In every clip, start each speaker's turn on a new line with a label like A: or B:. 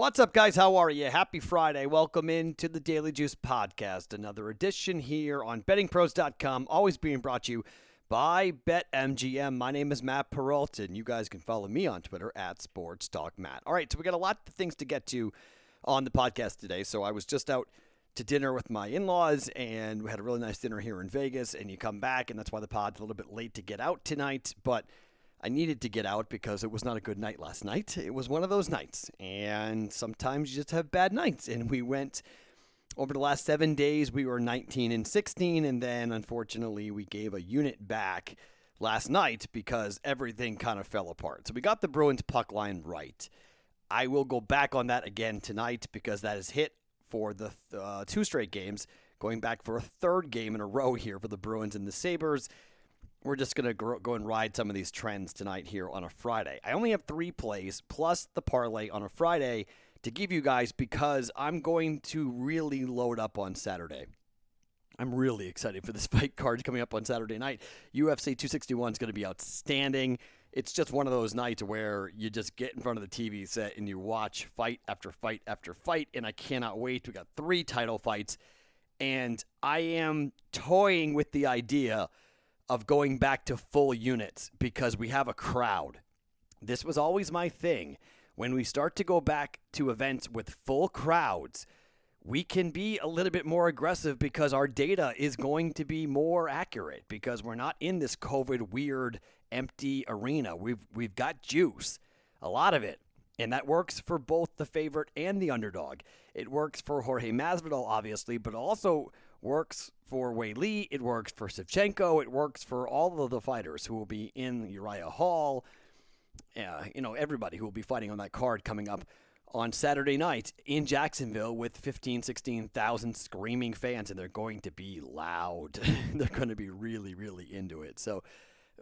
A: What's up, guys? How are you? Happy Friday. Welcome into the Daily Juice Podcast. Another edition here on BettingPros.com, always being brought to you by BetMGM. My name is Matt Perrault, and you guys can follow me on Twitter at SportsTalkMatt. All right, so we got a lot of things to get to on the podcast today. So I was just out to dinner with my in-laws, and we had a really nice dinner here in Vegas, and you come back, and that's why the pod's a little bit late to get out tonight, but I needed to get out because it was not a good night last night. It was one of those nights, and sometimes you just have bad nights. And we went over the last 7 days. We were 19-16, and then unfortunately we gave a unit back last night because everything kind of fell apart. So we got the Bruins puck line right. I will go back on that again tonight because that is hit for the 2 straight games, going back for a 3rd game in a row here for the Bruins and the Sabres. We're just going to go and ride some of these trends tonight here on a Friday. I only have 3 plays plus the parlay on a Friday to give you guys because I'm going to really load up on Saturday. I'm really excited for this fight card coming up on Saturday night. UFC 261 is going to be outstanding. It's just one of those nights where you just get in front of the TV set and you watch fight after fight after fight, and I cannot wait. We got 3 title fights, and I am toying with the idea of going back to full units because we have a crowd. This was always my thing. When we start to go back to events with full crowds, we can be a little bit more aggressive because our data is going to be more accurate because we're not in this COVID weird empty arena. We've got juice, a lot of it, and that works for both the favorite and the underdog. It works for Jorge Masvidal, obviously, but also works for Wei Li, it works for Shevchenko, it works for all of the fighters who will be in Uriah Hall, everybody who will be fighting on that card coming up on Saturday night in Jacksonville with 15,000, 16,000 screaming fans, and they're going to be loud. They're going to be really, really into it. So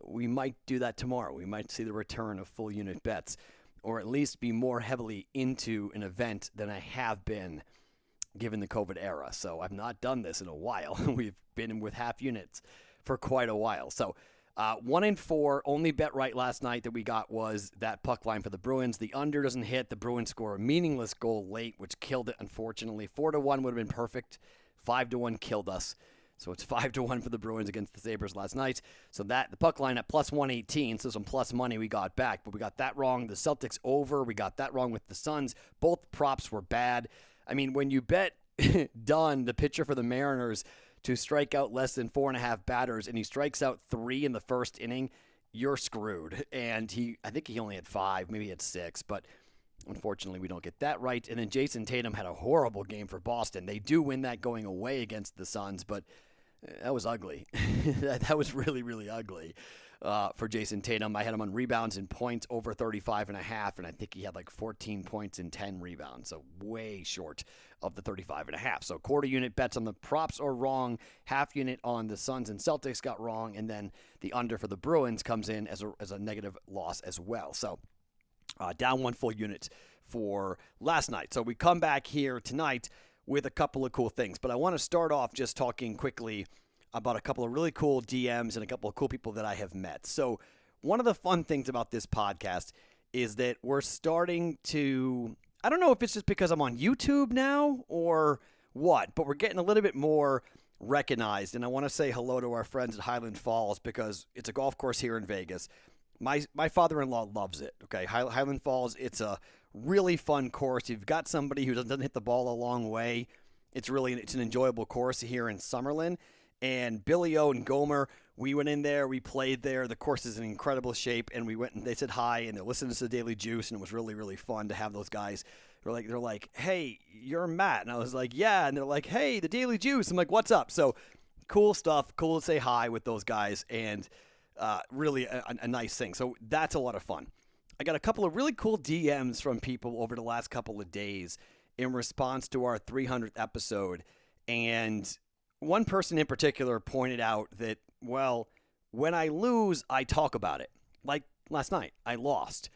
A: we might do that tomorrow. We might see the return of full unit bets, or at least be more heavily into an event than I have been given the COVID era. So I've not done this in a while. We've been with half units for quite a while. So 1-4, only bet right last night that we got was that puck line for the Bruins. The under doesn't hit. The Bruins score a meaningless goal late, which killed it, unfortunately. 4-1 would have been perfect. 5-1 killed us. So it's 5-1 for the Bruins against the Sabres last night. So that the puck line at plus 118, so some plus money we got back. But we got that wrong. The Celtics over, we got that wrong with the Suns. Both props were bad. I mean, when you bet Dunn, the pitcher for the Mariners, to strike out less than 4.5 batters, and he strikes out 3 in the first inning, you're screwed. And I think he only had 5, maybe he had 6, but unfortunately we don't get that right. And then Jason Tatum had a horrible game for Boston. They do win that going away against the Suns, but that was ugly. That was really, really ugly for Jason Tatum. I had him on rebounds and points over 35.5, and I think he had like 14 points and 10 rebounds, so way short of the 35.5. So quarter unit bets on the props are wrong, half unit on the Suns and Celtics got wrong, and then the under for the Bruins comes in as a negative loss as well. So down 1 full unit for last night. So we come back here tonight with a couple of cool things. But I want to start off just talking quickly about a couple of really cool DMs and a couple of cool people that I have met. So one of the fun things about this podcast is that we're starting to, I don't know if it's just because I'm on YouTube now or what, but we're getting a little bit more recognized. And I want to say hello to our friends at Highland Falls because it's a golf course here in Vegas. My father-in-law loves it, okay? Highland Falls, it's a really fun course. You've got somebody who doesn't hit the ball a long way. It's an enjoyable course here in Summerlin. And Billy O and Gomer, we went in there, we played there. The course is in incredible shape, and we went and they said hi, and they listened to the Daily Juice, and it was really, really fun to have those guys. They're like, hey, you're Matt. And I was like, yeah. And they're like, hey, the Daily Juice. I'm like, what's up? So cool stuff. Cool to say hi with those guys, and really a nice thing. So that's a lot of fun. I got a couple of really cool DMs from people over the last couple of days in response to our 300th episode. And one person in particular pointed out that, well, when I lose, I talk about it. Like last night, I lost.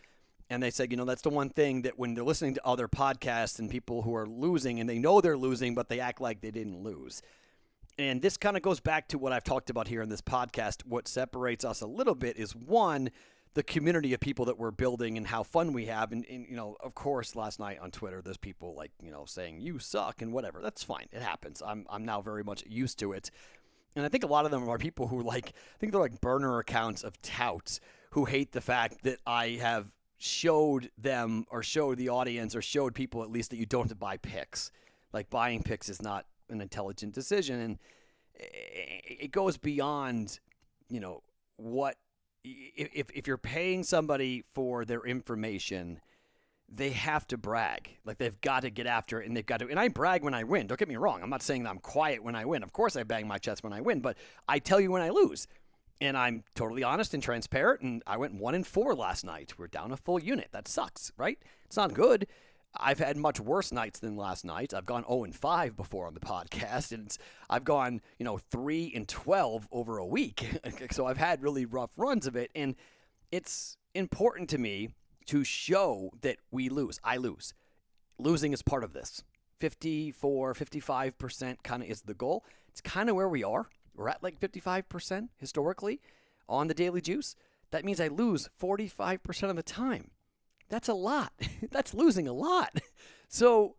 A: And they said, that's the one thing that when they're listening to other podcasts and people who are losing and they know they're losing, but they act like they didn't lose. And this kind of goes back to what I've talked about here in this podcast. What separates us a little bit is, one, the community of people that we're building and how fun we have. And of course, last night on Twitter, there's people like, saying you suck and whatever. That's fine. It happens. I'm now very much used to it. And I think a lot of them are people who I think they're like burner accounts of touts who hate the fact that I have showed them or showed the audience or showed people at least that you don't have to buy picks. Like buying picks is not an intelligent decision. And it goes beyond, what, if you're paying somebody for their information, they have to brag. Like they've got to get after it, and they've got to. And I brag when I win. Don't get me wrong. I'm not saying that I'm quiet when I win. Of course I bang my chest when I win, but I tell you when I lose. And I'm totally honest and transparent, and I went 1-4 last night. We're down a full unit. That sucks, right? It's not good. I've had much worse nights than last night. I've gone 0-5 before on the podcast, and I've gone, 3-12 over a week. So I've had really rough runs of it, and it's important to me to show that we lose. I lose. Losing is part of this. 54, 55% kind of is the goal. It's kind of where we are. We're at like 55% historically on the Daily Juice. That means I lose 45% of the time. That's a lot. That's losing a lot. So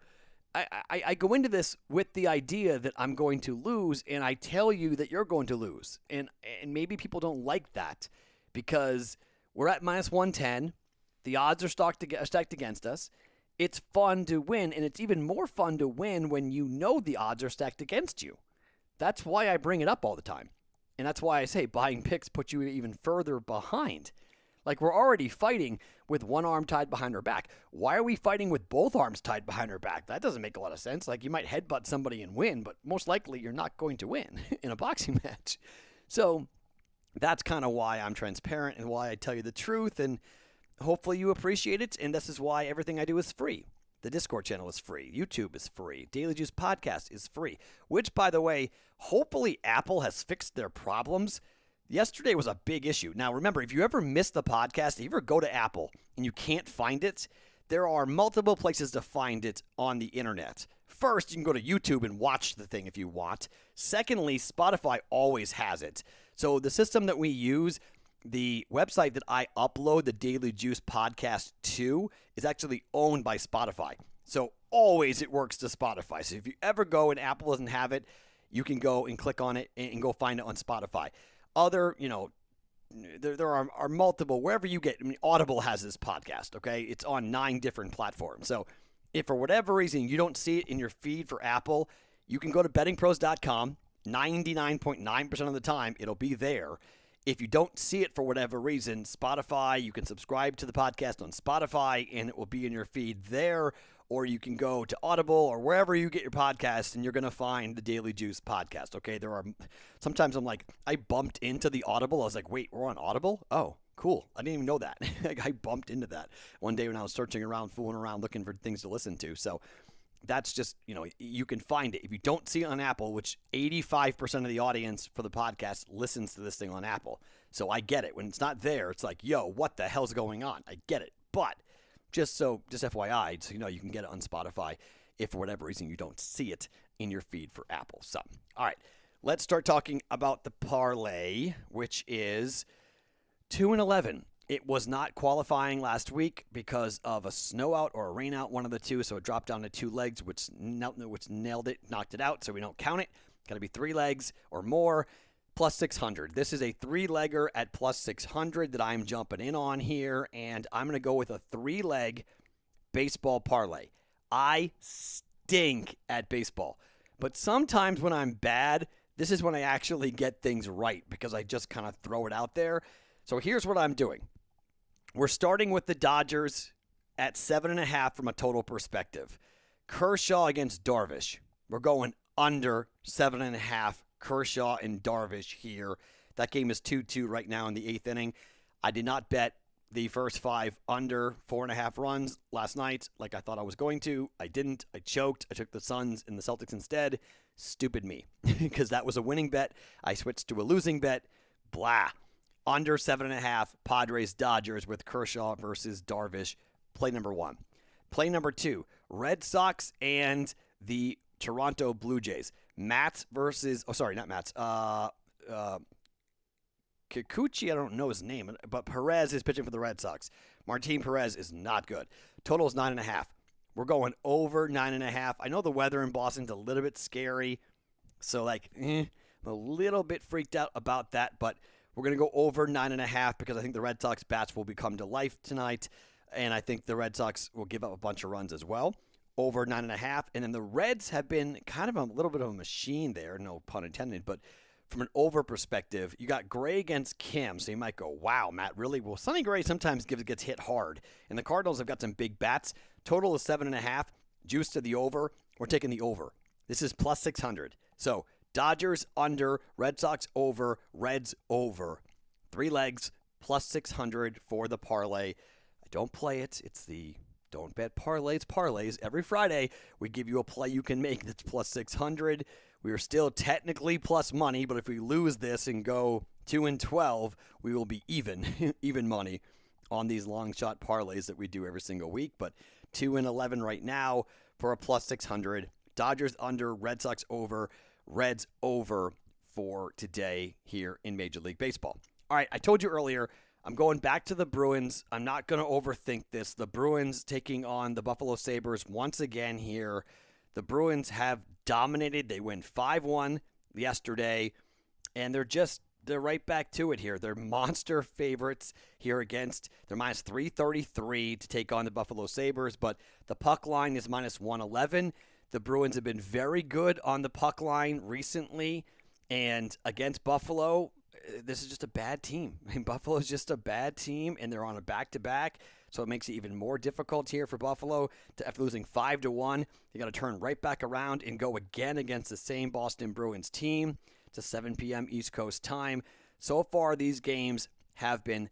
A: I go into this with the idea that I'm going to lose, and I tell you that you're going to lose. And maybe people don't like that because we're at -110. The odds are stacked against us. It's fun to win, and it's even more fun to win when you know the odds are stacked against you. That's why I bring it up all the time. And that's why I say buying picks puts you even further behind. Like we're already fighting with one arm tied behind our back. Why are we fighting with both arms tied behind our back? That doesn't make a lot of sense. Like you might headbutt somebody and win, but most likely you're not going to win in a boxing match. So that's kind of why I'm transparent and why I tell you the truth. And hopefully you appreciate it. And this is why everything I do is free. The Discord channel is free. YouTube is free. Daily Juice Podcast is free. Which, by the way, hopefully Apple has fixed their problems. Yesterday was a big issue. Now, remember, if you ever miss the podcast, if you ever go to Apple and you can't find it, there are multiple places to find it on the internet. First, you can go to YouTube and watch the thing if you want. Secondly, Spotify always has it. So the system that we use, the website that I upload the Daily Juice podcast to is actually owned by Spotify. So always it works to Spotify. So if you ever go and Apple doesn't have it, you can go and click on it and go find it on Spotify. Other, there are multiple, wherever you get, Audible has this podcast, okay? It's on 9 different platforms. So if for whatever reason you don't see it in your feed for Apple, you can go to BettingPros.com. 99.9% of the time, it'll be there. If you don't see it for whatever reason, Spotify, you can subscribe to the podcast on Spotify, and it will be in your feed there. Or you can go to Audible or wherever you get your podcasts, and you're going to find the Daily Juice podcast, okay? Sometimes I'm like, I bumped into the Audible. I was like, wait, we're on Audible? Oh, cool. I didn't even know that. I bumped into that one day when I was searching around, fooling around, looking for things to listen to. So that's just, you can find it. If you don't see it on Apple, which 85% of the audience for the podcast listens to this thing on Apple. So I get it. When it's not there, it's like, yo, what the hell's going on? I get it. But just FYI, so you can get it on Spotify if for whatever reason you don't see it in your feed for Apple. So, all right, let's start talking about the parlay, which is 2-11. It was not qualifying last week because of a snow out or a rain out, one of the two, so it dropped down to 2 legs, which nailed it, knocked it out, so we don't count it. Got to be 3 legs or more. Plus 600. This is a 3-legger at plus 600 that I'm jumping in on here, and I'm going to go with a 3-leg baseball parlay. I stink at baseball, but sometimes when I'm bad, this is when I actually get things right because I just kind of throw it out there. So here's what I'm doing. We're starting with the Dodgers at 7.5 from a total perspective. Kershaw against Darvish. We're going under 7.5. Kershaw and Darvish here. That game is 2-2 right now in the 8th inning. I did not bet the first 5 under 4.5 runs last night like I thought I was going to. I didn't. I choked. I took the Suns and the Celtics instead. Stupid me because that was a winning bet. I switched to a losing bet. Blah. Under 7.5 Padres Dodgers with Kershaw versus Darvish. Play number 1. Play number 2. Red Sox and the Toronto Blue Jays. Not Mats. Kikuchi, I don't know his name, but Perez is pitching for the Red Sox. Martin Perez is not good. Total is 9.5. We're going over 9.5. I know the weather in Boston's a little bit scary, so I'm a little bit freaked out about that, but we're going to go over 9.5 because I think the Red Sox bats will become to life tonight, and I think the Red Sox will give up a bunch of runs as well. Over 9.5, and then the Reds have been kind of a little bit of a machine there, no pun intended, but from an over perspective, you got Gray against Kim, so you might go, wow, Matt, really? Well, Sonny Gray sometimes gets hit hard, and the Cardinals have got some big bats. Total is 7.5, juice to the over. We're taking the over. This is plus 600. So Dodgers under, Red Sox over, Reds over. 3 legs, plus 600 for the parlay. I don't play it. It's the Don't Bet Parlay. It's parlays. Every Friday, we give you a play you can make that's plus 600. We are still technically plus money, but if we lose this and go 2-12, we will be even money on these long shot parlays that we do every single week. But 2-11 right now for a plus 600. Dodgers under, Red Sox over, Reds over for today here in Major League Baseball. All right, I told you earlier, I'm going back to the Bruins. I'm not going to overthink this. The Bruins taking on the Buffalo Sabres once again here. The Bruins have dominated. They win 5-1 yesterday, and they're right back to it here. They're monster favorites here against. They're minus 333 to take on the Buffalo Sabres, but the puck line is minus 111. The Bruins have been very good on the puck line recently, and against Buffalo, this is just a bad team. I mean, Buffalo is just a bad team, and they're on a back-to-back, so it makes it even more difficult here for Buffalo. After losing 5-1, they got to turn right back around and go again against the same Boston Bruins team. It's a 7 p.m. East Coast time. So far, these games have been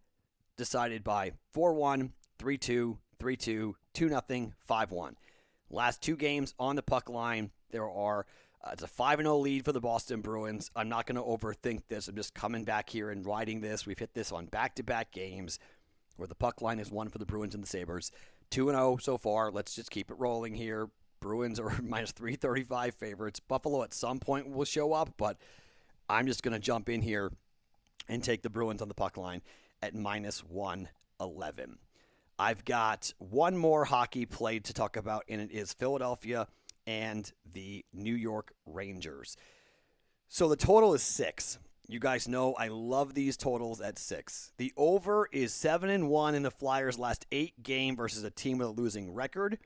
A: decided by 4-1, 3-2, 3-2, 2-0, 5-1. Last 2 games on the puck line, there are it's a 5-0 lead for the Boston Bruins. I'm not going to overthink this. I'm just coming back here and riding this. We've hit this on back-to-back games where the puck line is 1 for the Bruins and the Sabres. 2-0 so far. Let's just keep it rolling here. Bruins are minus 335 favorites. Buffalo at some point will show up, but I'm just going to jump in here and take the Bruins on the puck line at minus 111. I've got one more hockey play to talk about, and it is Philadelphia and the New York Rangers. So the total is 6. You guys know I love these totals at 6. The over is 7-1 in the Flyers' last 8 games versus a team with a losing record.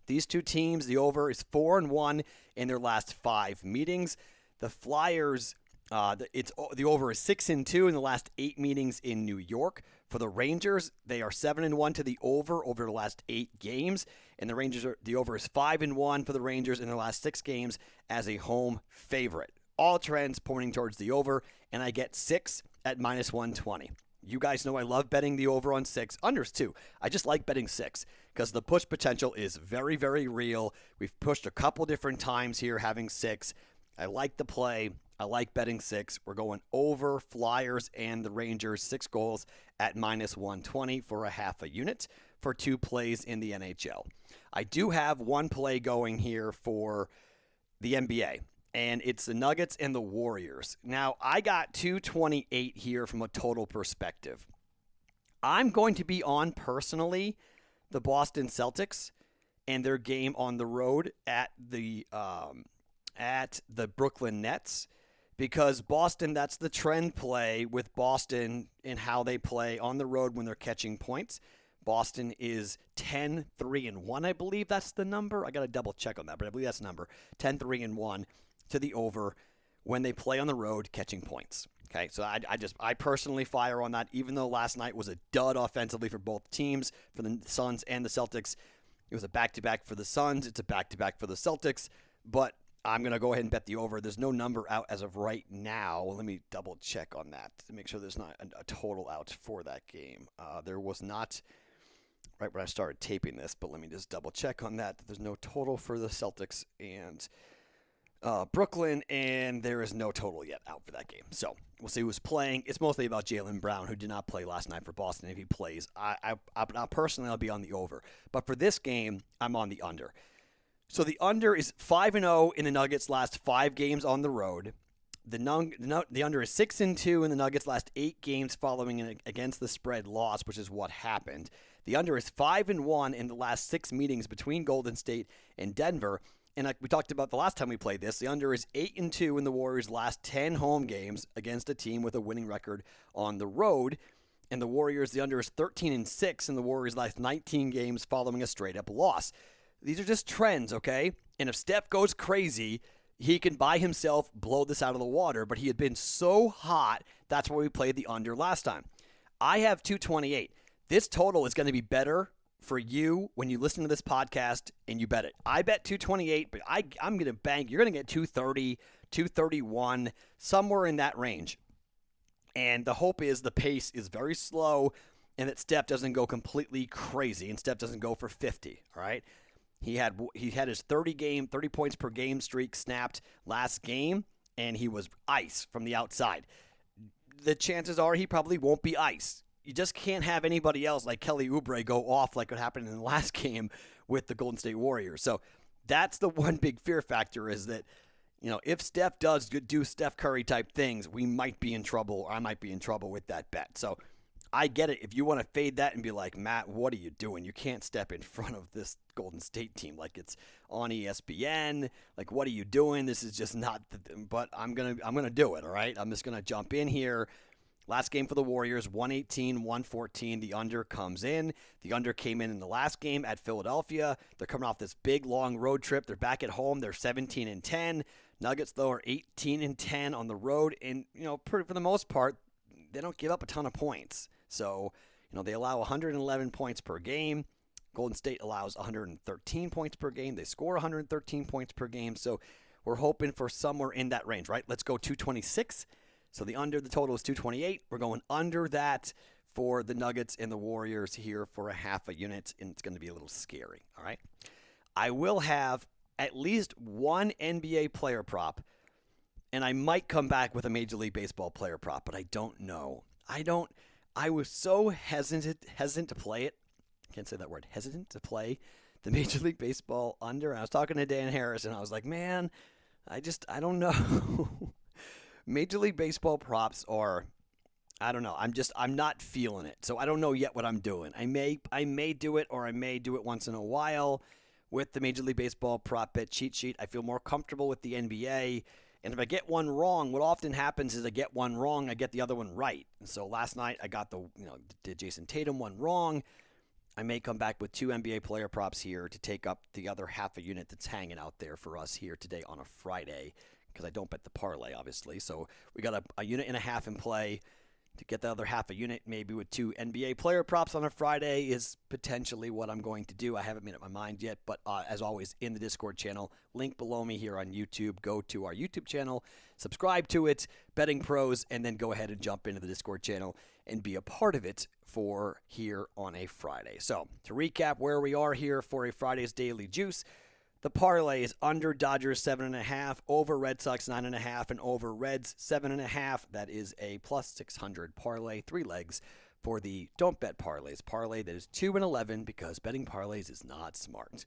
A: These two teams, the over is 4-1 in their last 5 meetings. The Flyers, the over is 6-2 in the last 8 meetings in New York. For the Rangers, they are 7-1 to the over the last 8 games, and the over is 5-1 for the Rangers in their last 6 games as a home favorite. All trends pointing towards the over, and I get 6 at minus 120. You guys know I love betting the over on 6. Unders too. I just like betting 6 because the push potential is very, very real. We've pushed a couple different times here having 6. I like the play. I like betting 6. We're going over Flyers and the Rangers 6 goals at minus 120 for a half a unit for 2 plays in the NHL. I do have one play going here for the NBA, and it's the Nuggets and the Warriors. Now, I got 228 here from a total perspective. I'm going to be on personally the Boston Celtics and their game on the road at the Brooklyn Nets. Because Boston, that's the trend play with Boston and how they play on the road when they're catching points. Boston is 10-3-1, I believe that's the number. I got to double check on that, but I believe that's the number. 10-3-1 to the over when they play on the road catching points. Okay, so I personally fire on that, even though last night was a dud offensively for both teams, for the Suns and the Celtics. It was a back-to-back for the Suns. It's a back-to-back for the Celtics, but I'm going to go ahead and bet the over. There's no number out as of right now. Let me double check on that to make sure there's not a total out for that game. There was not right when I started taping this, but let me just double check on that. There's no total for the Celtics and Brooklyn, and there is no total yet out for that game. So we'll see who's playing. It's mostly about Jaylen Brown, who did not play last night for Boston. If he plays, I personally, I'll be on the over. But for this game, I'm on the under. So the under is 5-0 in the Nuggets' last 5 games on the road. The under is 6-2 in the Nuggets' last 8 games following an against the spread loss, which is what happened. The under is 5-1 in the last 6 meetings between Golden State and Denver. And like we talked about the last time we played this, the under is 8-2 in the Warriors' last 10 home games against a team with a winning record on the road. And the Warriors, the under is 13-6 in the Warriors' last 19 games following a straight-up loss. These are just trends, okay? And if Steph goes crazy, he can by himself blow this out of the water. But he had been so hot, that's why we played the under last time. I have 228. This total is going to be better for you when you listen to this podcast and you bet it. I bet 228, but I'm going to bank. You're going to get 230, 231, somewhere in that range. And the hope is the pace is very slow and that Steph doesn't go completely crazy and Steph doesn't go for 50, all right? He had his 30 points per game streak snapped last game, and he was ice from the outside. The chances are he probably won't be ice. You just can't have anybody else like Kelly Oubre go off like what happened in the last game with the Golden State Warriors. So that's the one big fear factor is that, if Steph does do Steph Curry type things, we might be in trouble, or I might be in trouble with that bet. So I get it. If you want to fade that and be like, Matt, what are you doing? You can't step in front of this Golden State team like it's on ESPN. Like, what are you doing? This is just not but I'm gonna do it, all right? I'm just gonna jump in here. Last game for the Warriors, 118-114. The under comes in. The under came in the last game at Philadelphia. They're coming off this big, long road trip. They're back at home. They're 17-10. Nuggets, though, are 18-10 on the road. And, for the most part, they don't give up a ton of points. So, they allow 111 points per game. Golden State allows 113 points per game. They score 113 points per game. So we're hoping for somewhere in that range, right? Let's go 226. So the total is 228. We're going under that for the Nuggets and the Warriors here for a half a unit, and it's going to be a little scary, all right? I will have at least one NBA player prop, and I might come back with a Major League Baseball player prop, but I don't know. I was so hesitant to play it. I can't say that word. Hesitant to play the Major League Baseball under. I was talking to Dan Harris, and I was like, man, I don't know. Major League Baseball props are, I don't know. I'm not feeling it. So I don't know yet what I'm doing. I may do it, or I may do it once in a while with the Major League Baseball prop bet cheat sheet. I feel more comfortable with the NBA. And if I get one wrong, what often happens is I get one wrong, I get the other one right. And so last night I got did Jason Tatum one wrong. I may come back with 2 NBA player props here to take up the other half a unit that's hanging out there for us here today on a Friday, because I don't bet the parlay, obviously. So we got a unit and a half in play. To get the other half a unit, maybe with 2 NBA player props on a Friday, is potentially what I'm going to do. I haven't made up my mind yet, but as always, in the Discord channel, link below me here on YouTube. Go to our YouTube channel, subscribe to it, BettingPros, and then go ahead and jump into the Discord channel and be a part of it for here on a Friday. So to recap where we are here for a Friday's Daily Juice, the parlay is under Dodgers 7.5, over Red Sox 9.5, and over Reds 7.5. That is a plus 600 parlay, 3 legs for the don't bet parlays. Parlay that is 2-11 because betting parlays is not smart.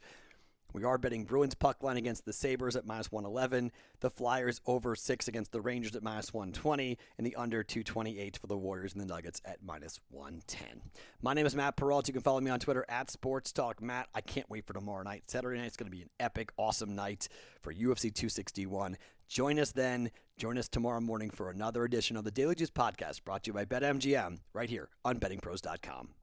A: We are betting Bruins puck line against the Sabres at minus 111, the Flyers over 6 against the Rangers at minus 120, and the under 228 for the Warriors and the Nuggets at minus 110. My name is Matt Perrault. You can follow me on Twitter at SportsTalkMatt. I can't wait for tomorrow night. Saturday night is going to be an epic, awesome night for UFC 261. Join us then. Join us tomorrow morning for another edition of the Daily Juice Podcast brought to you by BetMGM right here on BettingPros.com.